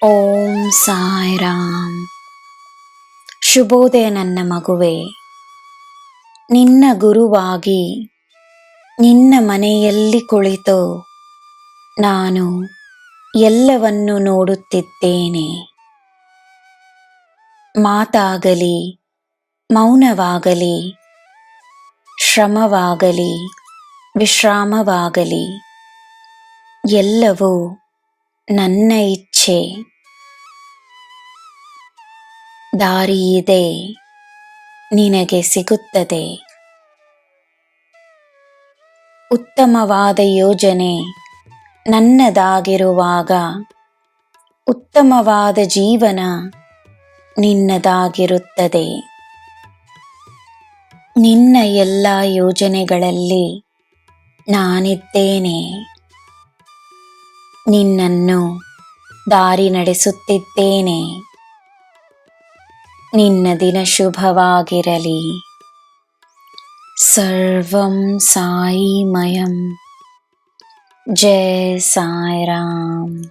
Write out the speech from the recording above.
ಓಂ ಸಾಯಿರಾಮ್. ಶುಭೋದಯ ನನ್ನ ಮಗುವೆ. ನಿನ್ನ ಗುರುವಾಗಿ ನಿನ್ನ ಮನೆಯಲ್ಲಿ ಕುಳಿತು ನಾನು ಎಲ್ಲವನ್ನು ನೋಡುತ್ತಿದ್ದೇನೆ. ಮಾತಾಗಲಿ, ಮೌನವಾಗಲಿ, ಶ್ರಮವಾಗಲಿ, ವಿಶ್ರಾಮವಾಗಲಿ, ಎಲ್ಲವೂ ನನ್ನ ಇಚ್ಛೆ. ದಾರಿಯಿದೆ, ನಿನಗೆ ಸಿಗುತ್ತದೆ. ಉತ್ತಮವಾದ ಯೋಜನೆ ನನ್ನದಾಗಿರುವಾಗ ಉತ್ತಮವಾದ ಜೀವನ ನಿನ್ನದಾಗಿರುತ್ತದೆ. ನಿನ್ನ ಎಲ್ಲ ಯೋಜನೆಗಳಲ್ಲಿ ನಾನಿದ್ದೇನೆ. ನಿನ್ನನ್ನು ದಾರಿ ನಡೆಸುತ್ತಿದ್ದೇನೆ. ನಿನ್ನ ದಿನ ಶುಭವಾಗಿರಲಿ. ಸರ್ವಂ ಸಾಯಿಮಯಂ. ಜೈ ಸಾಯಿರಾಮ್.